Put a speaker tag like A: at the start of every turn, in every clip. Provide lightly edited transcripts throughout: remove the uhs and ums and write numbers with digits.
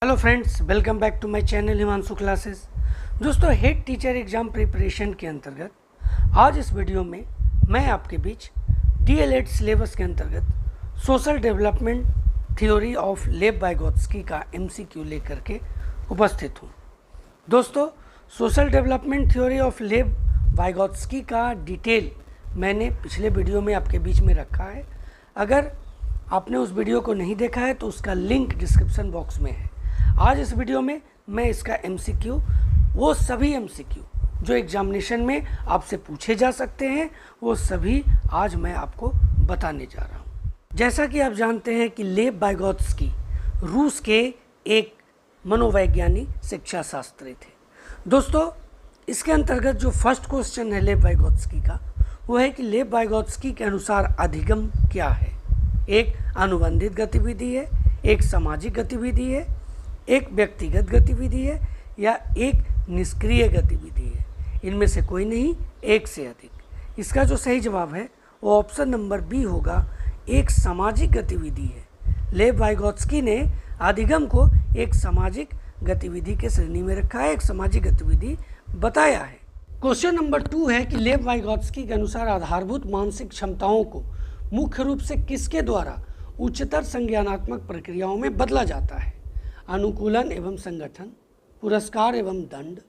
A: Hello friends, welcome back to my channel Himanshu classes. दोस्तों, head teacher exam preparation के अंतर्गत आज इस वीडियो में मैं आपके बीच डीएलएड सिलेबस के अंतर्गत सोशल डेवलपमेंट थ्योरी ऑफ लेव वाइगोत्स्की का एमसीक्यू लेकर के उपस्थित हूँ। दोस्तों, सोशल डेवलपमेंट थ्योरी ऑफ लेव वाइगोत्स्की का डिटेल मैंने पिछले वीडियो में आपके बीच में रखा है। अगर आपने उस वीडियो को नहीं देखा है तो उसका लिंक डिस्क्रिप्शन बॉक्स में है। आज इस वीडियो में मैं इसका एमसीक्यू, वो सभी एमसीक्यू जो एग्जामिनेशन में आपसे पूछे जा सकते हैं, वो सभी आज मैं आपको बताने जा रहा हूँ। जैसा कि आप जानते हैं कि लेव वाइगोत्स्की रूस के एक मनोवैज्ञानिक शिक्षा शास्त्री थे। दोस्तों, इसके अंतर्गत जो फर्स्ट क्वेश्चन है लेव वाइगोत्स्की का, वो है कि लेव वाइगोत्स्की के अनुसार अधिगम क्या है। एक अनुबंधित गतिविधि है, एक सामाजिक गतिविधि है, एक व्यक्तिगत गतिविधि है या एक निष्क्रिय गतिविधि है। इनमें से कोई नहीं, एक से अधिक। इसका जो सही जवाब है वो ऑप्शन नंबर बी होगा, एक सामाजिक गतिविधि है। लेव वाइगोत्स्की ने अधिगम को एक सामाजिक गतिविधि के श्रेणी में रखा है, एक सामाजिक गतिविधि बताया है। क्वेश्चन नंबर 2 है कि लेव वाइगोत्स्की के अनुसार आधारभूत मानसिक क्षमताओं को मुख्य रूप से किसके द्वारा उच्चतर संज्ञानात्मक प्रक्रियाओं में बदला जाता है। अनुकूलन एवं संगठन, पुरस्कार एवं दंड,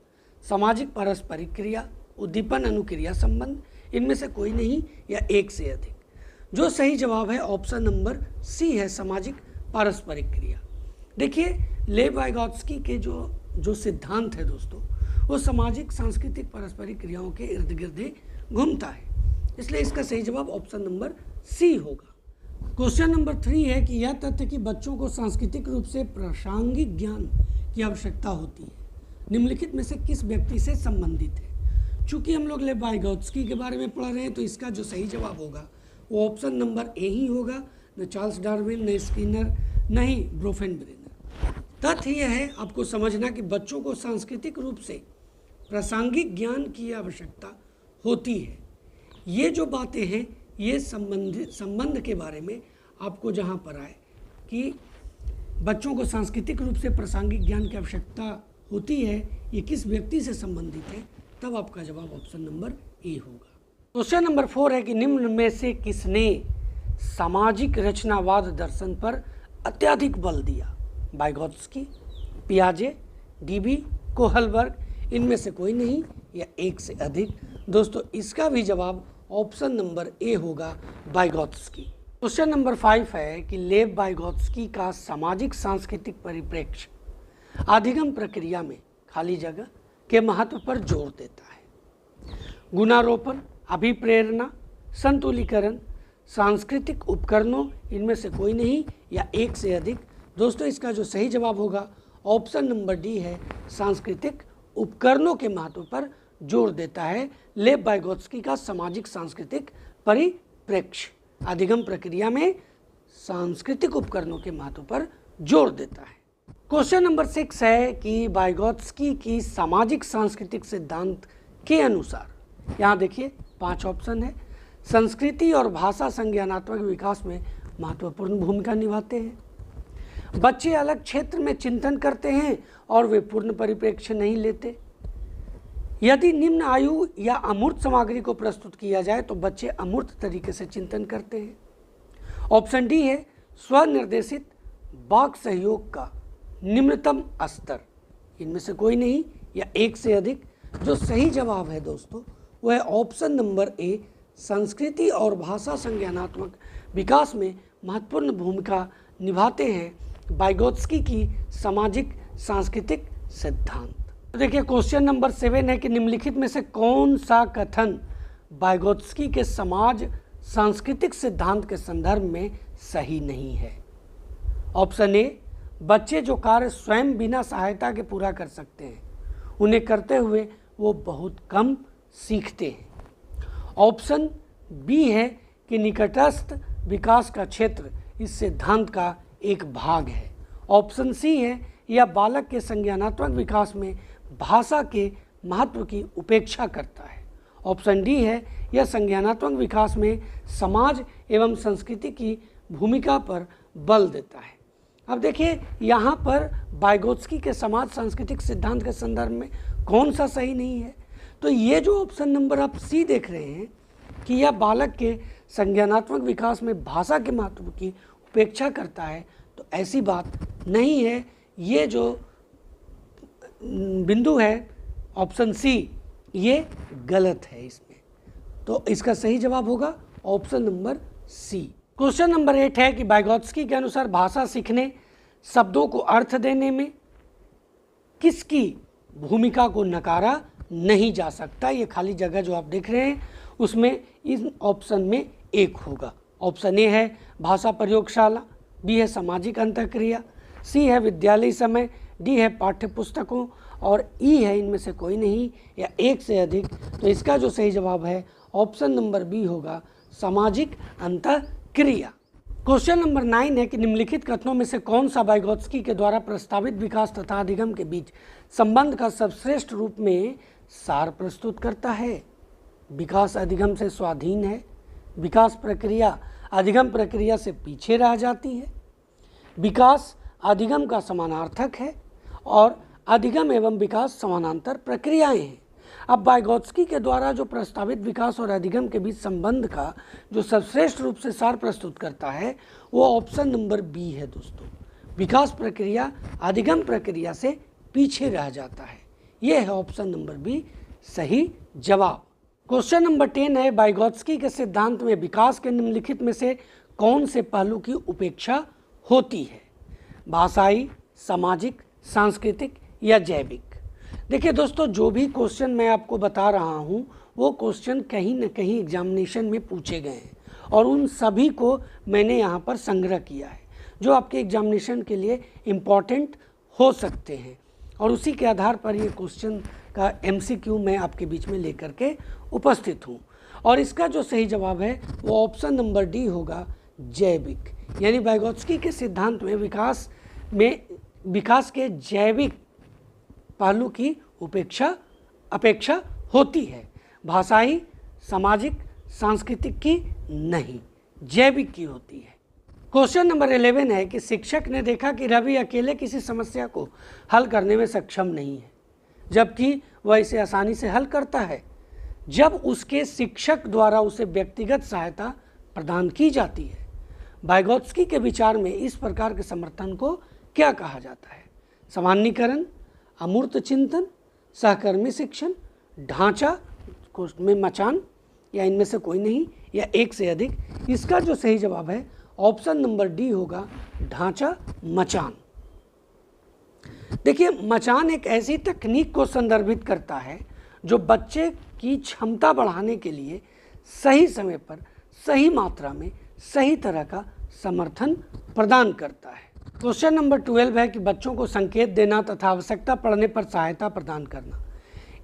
A: सामाजिक पारस्परिक क्रिया, उद्दीपन अनुक्रिया संबंध, इनमें से कोई नहीं या एक से अधिक। जो सही जवाब है ऑप्शन नंबर सी है, सामाजिक पारस्परिक क्रिया। देखिए, लेव वाइगोत्स्की के जो सिद्धांत है दोस्तों, वो सामाजिक सांस्कृतिक पारस्परिक क्रियाओं के इर्द गिर्द घूमता है, इसलिए इसका सही जवाब ऑप्शन नंबर सी होगा। क्वेश्चन नंबर 3 है कि यह तथ्य कि बच्चों को सांस्कृतिक रूप से प्रासंगिक ज्ञान की आवश्यकता होती है, निम्नलिखित में से किस व्यक्ति से संबंधित है। चूंकि हम लोग लेव वाइगोत्स्की के बारे में पढ़ रहे हैं तो इसका जो सही जवाब होगा वो ऑप्शन नंबर ए ही होगा, न चार्ल्स डार्विन, न स्किनर, न ही ब्रोफेनब्रेनर। तथ्य यह है आपको समझना कि बच्चों को सांस्कृतिक रूप से प्रासंगिक ज्ञान की आवश्यकता होती है। ये जो बातें हैं, ये संबंध के बारे में आपको जहाँ पर आए कि बच्चों को सांस्कृतिक रूप से प्रासंगिक ज्ञान की आवश्यकता होती है, ये किस व्यक्ति से संबंधित है, तब आपका जवाब ऑप्शन नंबर ए होगा। क्वेश्चन नंबर 4 है कि निम्न में से किसने सामाजिक रचनावाद दर्शन पर अत्यधिक बल दिया। वाइगोत्स्की, पियाजे, डीबी, कोहलबर्ग, इनमें से कोई नहीं या एक से अधिक। दोस्तों, इसका भी जवाब ऑप्शन नंबर ए होगा, वाइगोत्स्की। क्वेश्चन नंबर 5 है कि लेव वाइगोत्स्की का सामाजिक सांस्कृतिक परिप्रेक्ष्य अधिगम प्रक्रिया में खाली जगह के महत्व पर जोर देता है। गुणारोपण, अभिप्रेरणा, संतुलीकरण, सांस्कृतिक उपकरणों, इनमें से कोई नहीं या एक से अधिक। दोस्तों, इसका जो सही जवाब होगा ऑप्शन नंबर डी है, सांस्कृतिक उपकरणों के महत्व पर जोर देता है। लेव वाइगोत्स्की का सामाजिक सांस्कृतिक परिप्रेक्ष्य अधिगम प्रक्रिया में सांस्कृतिक उपकरणों के महत्व पर जोर देता है। क्वेश्चन नंबर 6 है कि वाइगोत्स्की की सामाजिक सांस्कृतिक सिद्धांत के अनुसार, यहाँ देखिए 5 ऑप्शन है, संस्कृति और भाषा संज्ञानात्मक विकास में महत्वपूर्ण भूमिका निभाते हैं। बच्चे अलग क्षेत्र में चिंतन करते हैं और वे पूर्ण परिप्रेक्ष्य नहीं लेते। यदि निम्न आयु या अमूर्त सामग्री को प्रस्तुत किया जाए तो बच्चे अमूर्त तरीके से चिंतन करते हैं। ऑप्शन डी है, स्वनिर्देशित वाक सहयोग का निम्नतम स्तर, इनमें से कोई नहीं या एक से अधिक। जो सही जवाब है दोस्तों वह है ऑप्शन नंबर ए, संस्कृति और भाषा संज्ञानात्मक विकास में महत्वपूर्ण भूमिका निभाते हैं वाइगोत्स्की की सामाजिक सांस्कृतिक सिद्धांत। तो देखिए, क्वेश्चन नंबर 7 है कि निम्नलिखित में से कौन सा कथन वाइगोत्स्की के समाज सांस्कृतिक सिद्धांत के संदर्भ में सही नहीं है। ऑप्शन ए, बच्चे जो कार्य स्वयं बिना सहायता के पूरा कर सकते हैं, उन्हें करते हुए वो बहुत कम सीखते हैं। ऑप्शन बी है कि निकटस्थ विकास का क्षेत्र इस सिद्धांत का एक भाग है। ऑप्शन सी है, यह बालक के संज्ञानात्मक विकास में भाषा के महत्व की उपेक्षा करता है। ऑप्शन डी है, यह संज्ञानात्मक विकास में समाज एवं संस्कृति की भूमिका पर बल देता है। अब देखिए यहाँ पर वाइगोत्स्की के समाज सांस्कृतिक सिद्धांत के संदर्भ में कौन सा सही नहीं है। तो ये जो ऑप्शन नंबर आप सी देख रहे हैं कि यह बालक के संज्ञानात्मक विकास में भाषा के महत्व की उपेक्षा करता है, तो ऐसी बात नहीं है। ये जो बिंदु है ऑप्शन सी, ये गलत है इसमें। तो इसका सही जवाब होगा option number C. Question number 8 है कि वाइगोत्स्की के अनुसार भाषा सीखने, शब्दों को अर्थ देने में किसकी भूमिका को नकारा नहीं जा सकता। ये खाली जगह जो आप देख रहे हैं उसमें इस ऑप्शन में एक होगा। ऑप्शन ए है भाषा प्रयोगशाला, बी है सामाजिक अंतःक्रिया, सी है विद्यालय समय, डी है पाठ्य पुस्तकों और ई है इनमें से कोई नहीं या एक से अधिक। तो इसका जो सही जवाब है ऑप्शन नंबर बी होगा सामाजिक अंतःक्रिया। क्वेश्चन नंबर 9 है कि निम्नलिखित कथनों में से कौन सा वाइगोत्स्की के द्वारा प्रस्तावित विकास तथा अधिगम के बीच संबंध का सर्वश्रेष्ठ रूप में सार प्रस्तुत करता है। विकास अधिगम से स्वाधीन है, विकास प्रक्रिया अधिगम प्रक्रिया से पीछे रह जाती है, विकास अधिगम का समानार्थक है और अधिगम एवं विकास समानांतर प्रक्रियाएं हैं। अब वाइगोत्स्की के द्वारा जो प्रस्तावित विकास और अधिगम के बीच संबंध का जो सर्वश्रेष्ठ रूप से सार प्रस्तुत करता है वो ऑप्शन नंबर बी है दोस्तों। विकास प्रक्रिया अधिगम प्रक्रिया से पीछे रह जाता है। यह है ऑप्शन नंबर बी सही जवाब। क्वेश्चन नंबर 10 है वाइगोत्स्की के सिद्धांत में विकास के निम्नलिखित में से कौन से पहलू की उपेक्षा होती है। भाषाई, सामाजिक, सांस्कृतिक या जैविक। देखिए दोस्तों, जो भी क्वेश्चन मैं आपको बता रहा हूँ वो क्वेश्चन कहीं न कहीं एग्जामिनेशन में पूछे गए हैं और उन सभी को मैंने यहाँ पर संग्रह किया है जो आपके एग्जामिनेशन के लिए इम्पॉर्टेंट हो सकते हैं और उसी के आधार पर ये क्वेश्चन का MCQ मैं आपके बीच में लेकर के उपस्थित हूँ। और इसका जो सही जवाब है वो ऑप्शन नंबर डी होगा जैविक। यानी वाइगोत्स्की के सिद्धांत में विकास के जैविक पहलू की अपेक्षा होती है, भाषाई, सामाजिक, सांस्कृतिक की नहीं, जैविक की होती है। क्वेश्चन नंबर 11 है कि शिक्षक ने देखा कि रवि अकेले किसी समस्या को हल करने में सक्षम नहीं है जबकि वह इसे आसानी से हल करता है जब उसके शिक्षक द्वारा उसे व्यक्तिगत सहायता प्रदान की जाती है। वाइगोत्स्की के विचार में इस प्रकार के समर्थन को क्या कहा जाता है। सामान्यीकरण, अमूर्त चिंतन, सहकर्मी शिक्षण, ढांचा में मचान या इनमें से कोई नहीं या एक से अधिक। इसका जो सही जवाब है ऑप्शन नंबर डी होगा ढांचा मचान। देखिए, मचान एक ऐसी तकनीक को संदर्भित करता है जो बच्चे की क्षमता बढ़ाने के लिए सही समय पर सही मात्रा में सही तरह का समर्थन प्रदान करता है। क्वेश्चन नंबर 12 है कि बच्चों को संकेत देना तथा आवश्यकता पड़ने पर सहायता प्रदान करना,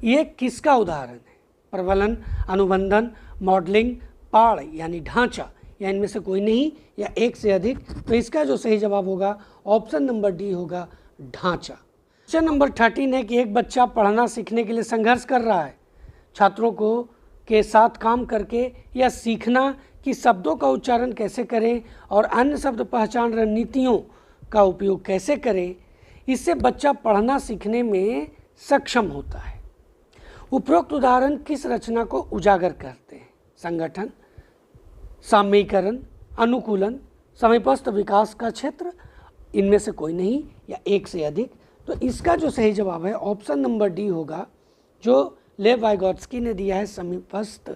A: ये किसका उदाहरण है। प्रबलन, अनुबंधन, मॉडलिंग, पाड़ यानी ढांचा या इनमें से कोई नहीं या एक से अधिक। तो इसका जो सही जवाब होगा ऑप्शन नंबर डी होगा ढांचा। क्वेश्चन नंबर 13 है कि एक बच्चा पढ़ना सीखने के लिए संघर्ष कर रहा है। छात्रों को के साथ काम करके या सीखना कि शब्दों का उच्चारण कैसे करें और अन्य शब्द पहचान रणनीतियों का उपयोग कैसे करें, इससे बच्चा पढ़ना सीखने में सक्षम होता है। उपरोक्त उदाहरण किस रचना को उजागर करते हैं। संगठन, साम्यीकरण, अनुकूलन, समीपस्थ विकास का क्षेत्र, इनमें से कोई नहीं या एक से अधिक। तो इसका जो सही जवाब है ऑप्शन नंबर डी होगा जो लेव वाइगोत्स्की ने दिया है, समीपस्थ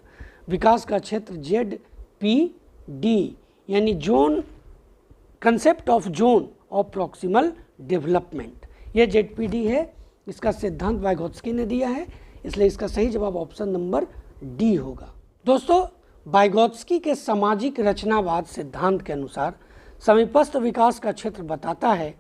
A: विकास का क्षेत्र ZPD यानी zone, concept of zone of proximal development. ये ZPD है, इसका सिद्धांत वाइगोत्स्की ने दिया है, इसलिए इसका सही जवाब ऑप्शन नंबर डी होगा। दोस्तों, वाइगोत्स्की के सामाजिक रचनावाद सिद्धांत के अनुसार समीपस्थ विकास का क्षेत्र बताता है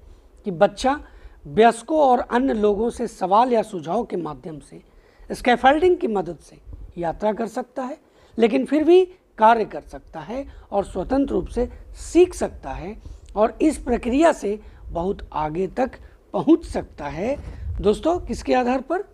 A: कि बच्चा वयस्कों और अन्य लोगों से सवाल या सुझाव के माध्यम से स्कैफोल्डिंग की मदद से यात्रा कर सकता है, लेकिन फिर भी कार्य कर सकता है और स्वतंत्र रूप से सीख सकता है और इस प्रक्रिया से बहुत आगे तक पहुंच सकता है। दोस्तों, किसके आधार पर?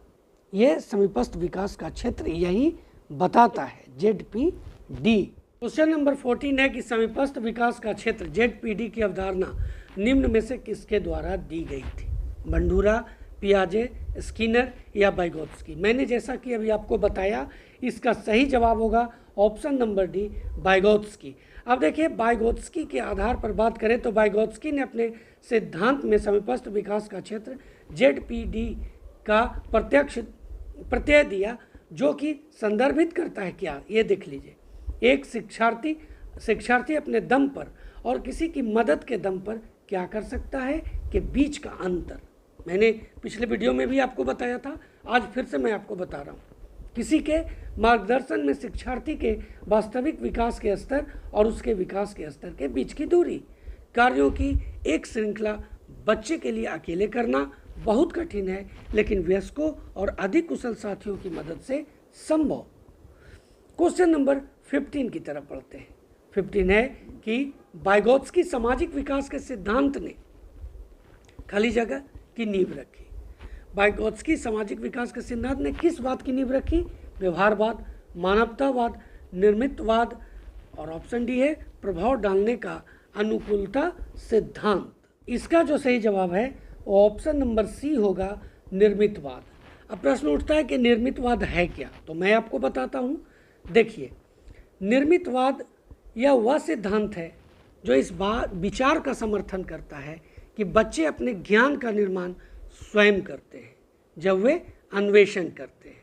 A: यह समीपस्थ विकास का क्षेत्र यही बताता है, ZPD। क्वेश्चन नंबर 14 है कि समीपस्थ विकास का क्षेत्र ZPD की अवधारणा निम्न में से किसके द्वारा दी गई थी? बंडूरा, पियाजे, स्किनर या वाइगोत्स्की? मैंने जैसा कि अभी आपको बताया, इसका सही जवाब होगा ऑप्शन नंबर डी, वाइगोत्स्की। अब देखिए, वाइगोत्स्की के आधार पर बात करें तो वाइगोत्स्की ने अपने सिद्धांत में समीपस्थ विकास का क्षेत्र ZPD का प्रत्यय दिया, जो कि संदर्भित करता है क्या? ये देख लीजिए, एक शिक्षार्थी अपने दम पर और किसी की मदद के दम पर क्या कर सकता है के बीच का अंतर। मैंने पिछले वीडियो में भी आपको बताया था, आज फिर से मैं आपको बता रहा हूँ। किसी के मार्गदर्शन में शिक्षार्थी के वास्तविक विकास के स्तर और उसके विकास के स्तर के बीच की दूरी। कार्यों की एक श्रृंखला बच्चे के लिए अकेले करना बहुत कठिन है, लेकिन वयस्कों और अधिक कुशल साथियों की मदद से संभव। क्वेश्चन नंबर 15 की तरफ पढ़ते हैं। 15 है कि वाइगोत्स्की सामाजिक विकास के सिद्धांत ने खाली जगह की नींव रखी। वाइगोत्स्की सामाजिक विकास के सिद्धांत ने किस बात की नींव रखी? व्यवहारवाद, मानवतावाद, निर्मितवाद, और ऑप्शन डी है प्रभाव डालने का अनुकूलता सिद्धांत। इसका जो सही जवाब है वो ऑप्शन नंबर सी होगा, निर्मितवाद। अब प्रश्न उठता है कि निर्मितवाद है क्या? तो मैं आपको बताता हूँ। देखिए, निर्मितवाद यह वह सिद्धांत है जो इस विचार का समर्थन करता है कि बच्चे अपने ज्ञान का निर्माण स्वयं करते हैं। जब वे अन्वेषण करते हैं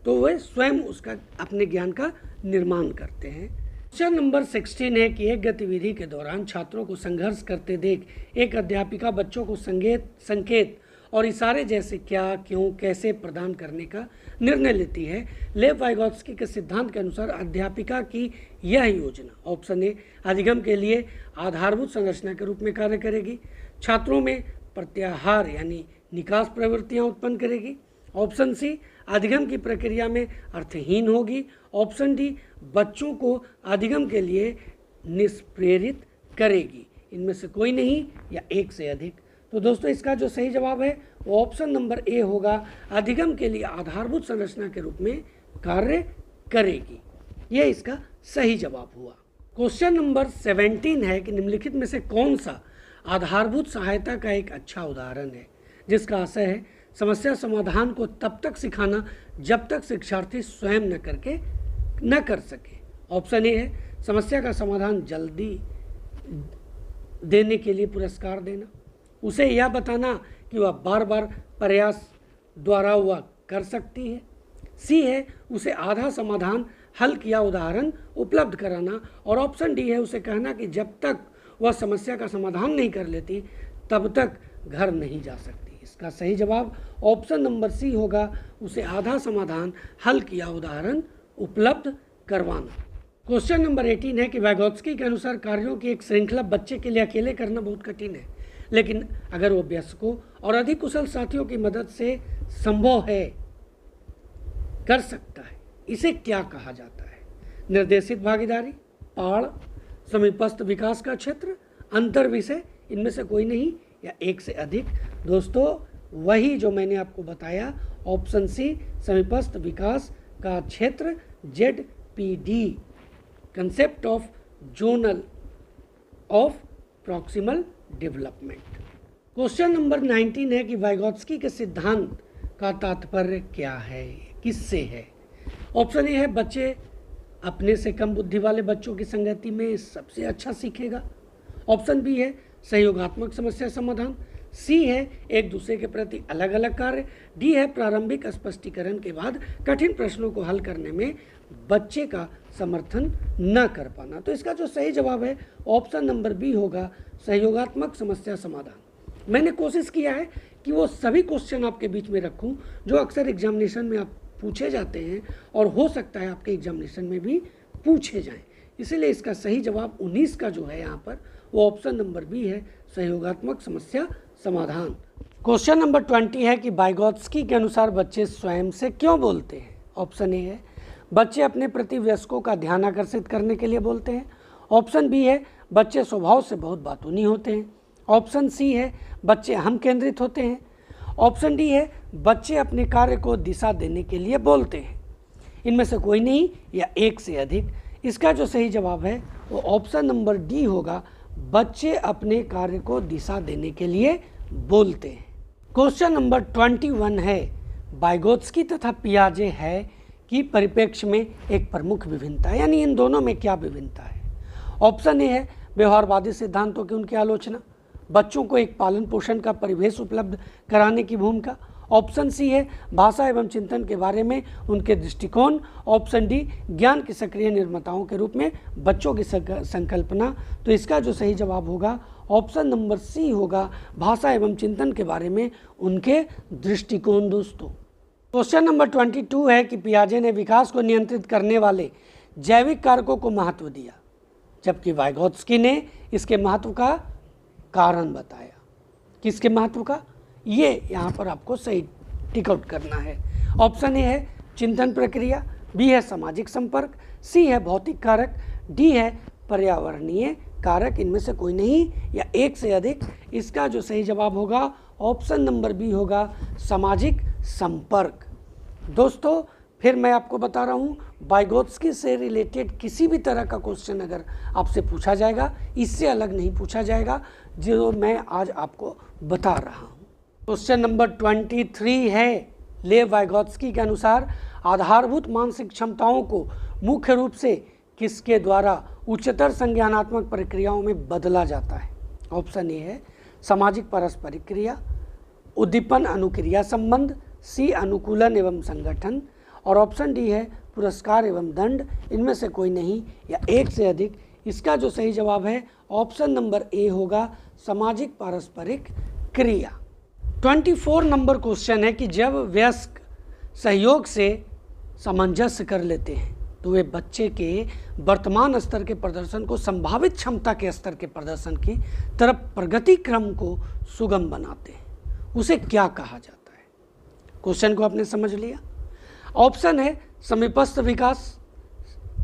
A: तो वे स्वयं उसका अपने ज्ञान का निर्माण करते हैं। क्वेश्चन नंबर 16 है कि एक गतिविधि के दौरान छात्रों को संघर्ष करते देख एक अध्यापिका बच्चों को संकेत और इशारे जैसे क्या, क्यों, कैसे प्रदान करने का निर्णय लेती है। लेव वाइगोत्स्की के सिद्धांत के अनुसार अध्यापिका की यह योजना ऑप्शन ए अधिगम के लिए आधारभूत संरचना के रूप में कार्य करेगी, छात्रों में प्रत्याहार यानी निकास प्रवृत्तियां उत्पन्न करेगी, ऑप्शन सी अधिगम की प्रक्रिया में अर्थहीन होगी, ऑप्शन डी बच्चों को अधिगम के लिए निष्प्रेरित करेगी। इनमें से कोई नहीं या एक से अधिक। तो दोस्तों, इसका जो सही जवाब है वो ऑप्शन नंबर ए होगा, अधिगम के लिए आधारभूत संरचना के रूप में कार्य करेगी। यह इसका सही जवाब हुआ। क्वेश्चन नंबर 17 है कि निम्नलिखित में से कौन सा आधारभूत सहायता का एक अच्छा उदाहरण है जिसका आशय है समस्या समाधान को तब तक सिखाना जब तक शिक्षार्थी स्वयं न कर सके। ऑप्शन ए है समस्या का समाधान जल्दी देने के लिए पुरस्कार देना, उसे यह बताना कि वह बार बार प्रयास द्वारा वह कर सकती है। सी है उसे आधा समाधान हल किया उदाहरण उपलब्ध कराना, और ऑप्शन डी है उसे कहना कि जब तक वह समस्या का समाधान नहीं कर लेती तब तक घर नहीं जा सकती। इसका सही जवाब ऑप्शन नंबर सी होगा, उसे आधा समाधान हल किया उदाहरण उपलब्ध करवाना। क्वेश्चन नंबर 18 है कि वाइगोत्स्की के अनुसार कार्यों की एक श्रृंखला बच्चे के लिए अकेले करना बहुत कठिन है, लेकिन अगर वो वयस्कों और अधिक कुशल साथियों की मदद से संभव है, कर सकता है। इसे क्या कहा जाता है? निर्देशित भागीदारी, पाड़, समीपस्थ विकास का क्षेत्र, अंतर विषय, इनमें से कोई नहीं या एक से अधिक। दोस्तों, वही जो मैंने आपको बताया, ऑप्शन सी समीपस्थ विकास का क्षेत्र, ZPD, concept of zonal of proximal development. Question number 19 है कि वाइगोत्स्की के सिद्धांत का तात्पर्य क्या है, किससे है? ऑप्शन ए है बच्चे अपने से कम बुद्धि वाले बच्चों की संगति में सबसे अच्छा सीखेगा, ऑप्शन बी है सहयोगात्मक समस्या समाधान, सी है एक दूसरे के प्रति अलग अलग कार्य, डी है प्रारंभिक स्पष्टीकरण के बाद कठिन प्रश्नों को हल करने में बच्चे का समर्थन न कर पाना। तो इसका जो सही जवाब है ऑप्शन नंबर बी होगा, सहयोगात्मक समस्या समाधान। मैंने कोशिश किया है कि वो सभी क्वेश्चन आपके बीच में रखूं जो अक्सर एग्जामिनेशन में आप पूछे जाते हैं और हो सकता है आपके एग्जामिनेशन में भी पूछे जाएं। इसीलिए इसका सही जवाब 19 का जो है यहाँ पर वो ऑप्शन नंबर बी है, सहयोगात्मक समस्या समाधान। क्वेश्चन नंबर 20 है कि वाइगोत्स्की के अनुसार बच्चे स्वयं से क्यों बोलते हैं? ऑप्शन ए है बच्चे अपने प्रति वयस्कों का ध्यान आकर्षित करने के लिए बोलते हैं, ऑप्शन बी है बच्चे स्वभाव से बहुत बातूनी होते हैं, ऑप्शन सी है बच्चे अहम केंद्रित होते हैं, ऑप्शन डी है बच्चे अपने कार्य को दिशा देने के लिए बोलते हैं। इनमें से कोई नहीं या एक से अधिक। इसका जो सही जवाब है वो ऑप्शन नंबर डी होगा, बच्चे अपने कार्य को दिशा देने के लिए बोलते हैं। क्वेश्चन नंबर 21 है, वाइगोत्स्की तथा पियाजे है कि परिप्रेक्ष्य में एक प्रमुख विभिन्नता है, यानी इन दोनों में क्या विभिन्नता है। ऑप्शन ए है व्यवहारवादी सिद्धांतों की उनकी आलोचना, बच्चों को एक पालन पोषण का परिवेश उपलब्ध कराने की भूमिका। ऑप्शन सी है भाषा एवं चिंतन के बारे में उनके दृष्टिकोण। ऑप्शन डी ज्ञान के सक्रिय निर्माताओं के रूप में बच्चों की संकल्पना। तो इसका जो सही जवाब होगा ऑप्शन नंबर सी होगा, भाषा एवं चिंतन के बारे में उनके दृष्टिकोण। दोस्तों क्वेश्चन नंबर 22 है कि पियाजे ने विकास को नियंत्रित करने वाले जैविक कारकों को महत्व दिया, जबकि वाइगोत्स्की ने इसके महत्व का कारण बताया। किसके महत्व का, ये यहाँ पर आपको सही टिक आउट करना है। ऑप्शन ए है चिंतन प्रक्रिया, बी है सामाजिक संपर्क, सी है भौतिक कारक, डी है पर्यावरणीय कारक। इनमें से कोई नहीं या एक से अधिक। इसका जो सही जवाब होगा ऑप्शन नंबर बी होगा, सामाजिक संपर्क। दोस्तों फिर मैं आपको बता रहा हूँ, वाइगोत्स्की से रिलेटेड किसी भी तरह का क्वेश्चन अगर आपसे पूछा जाएगा, इससे अलग नहीं पूछा जाएगा जो मैं आज आपको बता रहा हूँ। क्वेश्चन नंबर 23 है, लेव वाइगोत्स्की के अनुसार आधारभूत मानसिक क्षमताओं को मुख्य रूप से किसके द्वारा उच्चतर संज्ञानात्मक प्रक्रियाओं में बदला जाता है। ऑप्शन ए है सामाजिक पारस्परिक क्रिया, उद्दीपन अनुक्रिया संबंध, सी अनुकूलन एवं संगठन, और ऑप्शन डी है पुरस्कार एवं दंड। इनमें से कोई नहीं या एक से अधिक। इसका जो सही जवाब है ऑप्शन नंबर ए होगा, सामाजिक पारस्परिक क्रिया। 24 नंबर क्वेश्चन है कि जब वयस्क सहयोग से सामंजस्य कर लेते हैं तो वे बच्चे के वर्तमान स्तर के प्रदर्शन को संभावित क्षमता के स्तर के प्रदर्शन की तरफ प्रगति क्रम को सुगम बनाते हैं। उसे क्या कहा जाता है। क्वेश्चन को आपने समझ लिया। ऑप्शन है समीपस्थ विकास,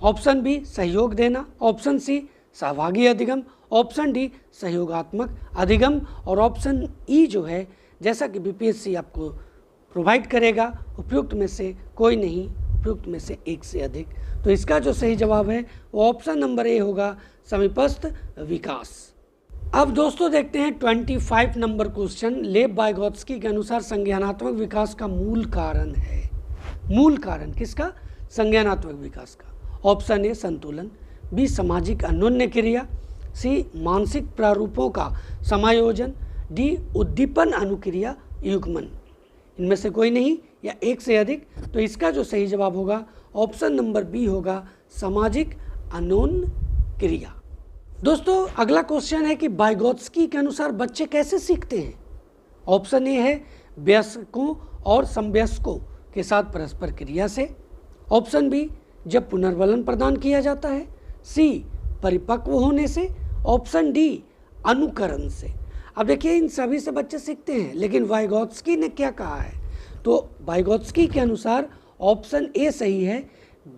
A: ऑप्शन बी सहयोग देना, ऑप्शन सी सहभागी अधिगम, ऑप्शन डी सहयोगात्मक अधिगम, और ऑप्शन ई जो है जैसा कि बीपीएससी आपको प्रोवाइड करेगा, उपयुक्त में से कोई नहीं, उपयुक्त में से एक से अधिक। तो इसका जो सही जवाब है वो ऑप्शन नंबर ए होगा, समीपस्थ विकास। अब दोस्तों देखते हैं 25 नंबर क्वेश्चन। लेव वाइगोत्स्की के अनुसार संज्ञानात्मक विकास का मूल कारण है। मूल कारण किसका, संज्ञानात्मक विकास का। ऑप्शन ए संतुलन, बी सामाजिक अन्योन्य क्रिया, सी मानसिक प्रारूपों का समायोजन, डी उद्दीपन अनुक्रिया युग्मन। इनमें से कोई नहीं या एक से अधिक। तो इसका जो सही जवाब होगा ऑप्शन नंबर बी होगा, सामाजिक अन्योन्य क्रिया। दोस्तों अगला क्वेश्चन है कि वाइगोत्स्की के अनुसार बच्चे कैसे सीखते हैं। ऑप्शन ए है वयस्कों और समवयस्कों के साथ परस्पर क्रिया से, ऑप्शन बी जब पुनर्बलन प्रदान किया जाता है, सी परिपक्व होने से, ऑप्शन डी अनुकरण से। अब देखिए इन सभी से बच्चे सीखते हैं, लेकिन वाइगोत्स्की ने क्या कहा है, तो वाइगोत्स्की के अनुसार ऑप्शन ए सही है,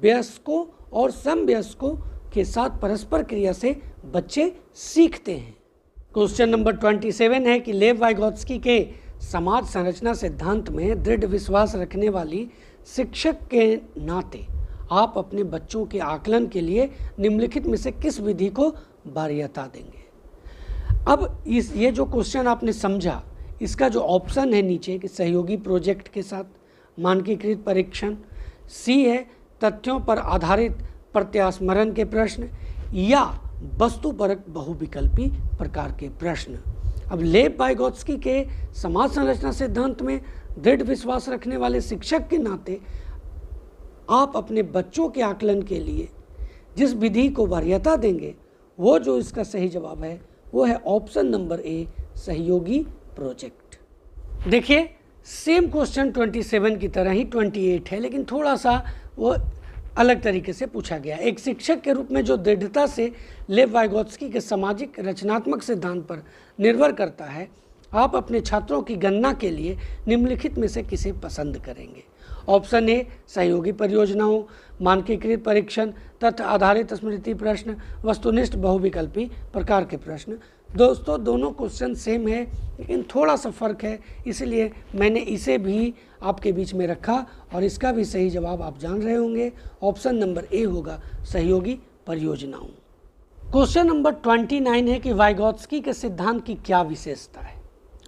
A: वयस्कों और समवयस्कों के साथ परस्पर क्रिया से बच्चे सीखते हैं। क्वेश्चन नंबर 27 है कि लेव वाइगोत्स्की के समाज संरचना सिद्धांत में दृढ़ विश्वास रखने वाली शिक्षक के नाते आप अपने बच्चों के आकलन के लिए निम्नलिखित में से किस विधि को वरीयता देंगे। अब ये जो क्वेश्चन आपने समझा, इसका जो ऑप्शन है नीचे कि सहयोगी प्रोजेक्ट के साथ मानकीकृत परीक्षण, सी है तथ्यों पर आधारित प्रत्यास्मरण के प्रश्न, या वस्तुपरक बहुविकल्पी प्रकार के प्रश्न। अब लेव वाइगोत्स्की के समाज संरचना सिद्धांत में दृढ़ विश्वास रखने वाले शिक्षक के नाते आप अपने बच्चों के आकलन के लिए जिस विधि को वरीयता देंगे, वो जो इसका सही जवाब है वो है ऑप्शन नंबर ए, सहयोगी प्रोजेक्ट। देखिए सेम क्वेश्चन 27 की तरह ही 28 है, लेकिन थोड़ा सा वो अलग तरीके से पूछा गया। एक शिक्षक के रूप में जो दृढ़ता से लेव वाइगोत्स्की के सामाजिक रचनात्मक सिद्धांत पर निर्भर करता है, आप अपने छात्रों की गणना के लिए निम्नलिखित में से किसे पसंद करेंगे। ऑप्शन ए सहयोगी परियोजनाओं, मानकीकृत परीक्षण, तथ्य आधारित स्मृति प्रश्न, वस्तुनिष्ठ बहुविकल्पी प्रकार के प्रश्न। दोस्तों दोनों क्वेश्चन सेम है, लेकिन थोड़ा सा फर्क है, इसलिए मैंने इसे भी आपके बीच में रखा और इसका भी सही जवाब आप जान रहे होंगे। ऑप्शन नंबर ए होगा सहयोगी परियोजनाओं। क्वेश्चन नंबर 29 है कि वाइगोत्स्की के सिद्धांत की क्या विशेषता है।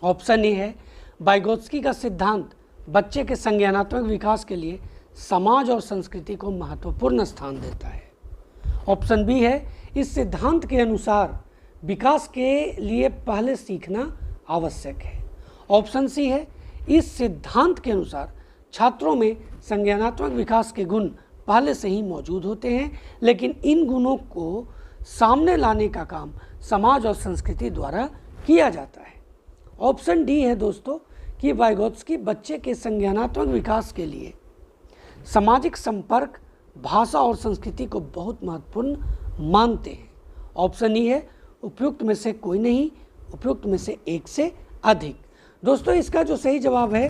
A: ऑप्शन ए है वाइगोत्स्की का सिद्धांत बच्चे के संज्ञानात्मक विकास के लिए समाज और संस्कृति को महत्वपूर्ण स्थान देता है। ऑप्शन बी है इस सिद्धांत के अनुसार विकास के लिए पहले सीखना आवश्यक है। ऑप्शन सी है इस सिद्धांत के अनुसार छात्रों में संज्ञानात्मक विकास के गुण पहले से ही मौजूद होते हैं, लेकिन इन गुणों को सामने लाने का काम समाज और संस्कृति द्वारा किया जाता है। ऑप्शन डी है दोस्तों कि वाइगोत्स्की बच्चे के संज्ञानात्मक विकास के लिए सामाजिक संपर्क, भाषा और संस्कृति को बहुत महत्वपूर्ण मानते हैं। ऑप्शन ई है उपयुक्त में से कोई नहीं, उपयुक्त में से एक से अधिक। दोस्तों इसका जो सही जवाब है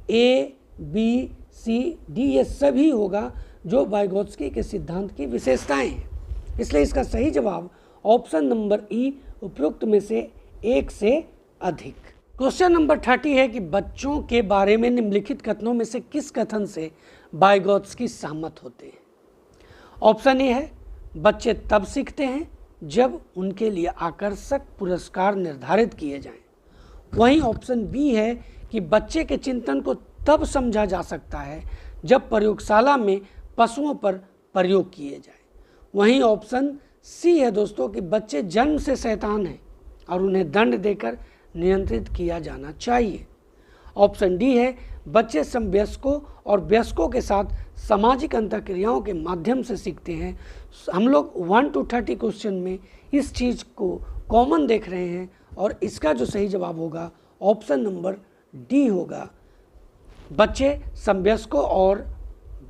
A: ए, बी, सी, डी ये सभी होगा जो वाइगोत्स्की के सिद्धांत की विशेषताएं हैं। इसलिए इसका सही जवाब ऑप्शन नंबर ई, उपयुक्त में से एक से अधिक। क्वेश्चन नंबर 30 है कि बच्चों के बारे में निम्नलिखित कथनों में से किस कथन से वाइगोत्स्की सहमत होते हैं। ऑप्शन ए है बच्चे तब सीखते हैं जब उनके लिए आकर्षक पुरस्कार निर्धारित किए जाएं। वहीं ऑप्शन बी है कि बच्चे के चिंतन को तब समझा जा सकता है जब प्रयोगशाला में पशुओं पर प्रयोग किए जाए। वहीं ऑप्शन सी है दोस्तों कि बच्चे जन्म से शैतान हैं और उन्हें दंड देकर नियंत्रित किया जाना चाहिए। ऑप्शन डी है बच्चे समवयस्कों और वयस्कों के साथ सामाजिक अंतःक्रियाओं के माध्यम से सीखते हैं। हम लोग 1 to 30 क्वेश्चन में इस चीज़ को कॉमन देख रहे हैं और इसका जो सही जवाब होगा ऑप्शन नंबर डी होगा, बच्चे समवयस्कों और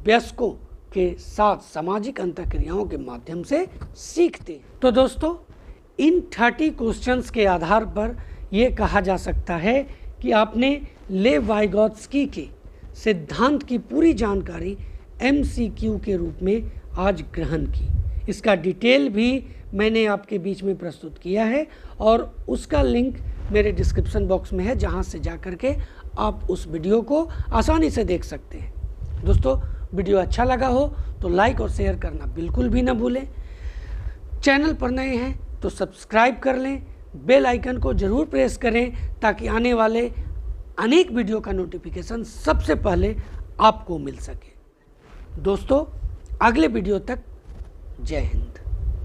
A: वयस्कों के साथ सामाजिक अंतःक्रियाओं के माध्यम से सीखते हैं। तो दोस्तों इन 30 क्वेश्चंस के आधार पर ये कहा जा सकता है कि आपने लेव वाइगोत्स्की के सिद्धांत की पूरी जानकारी MCQ के रूप में आज ग्रहण की। इसका डिटेल भी मैंने आपके बीच में प्रस्तुत किया है और उसका लिंक मेरे डिस्क्रिप्शन बॉक्स में है, जहां से जा कर के आप उस वीडियो को आसानी से देख सकते हैं। दोस्तों वीडियो अच्छा लगा हो तो लाइक और शेयर करना बिल्कुल भी ना भूलें। चैनल पर नए हैं तो सब्सक्राइब कर लें, बेल आइकन को ज़रूर प्रेस करें ताकि आने वाले अनेक वीडियो का नोटिफिकेशन सबसे पहले आपको मिल सके। दोस्तों अगले वीडियो तक जय हिंद।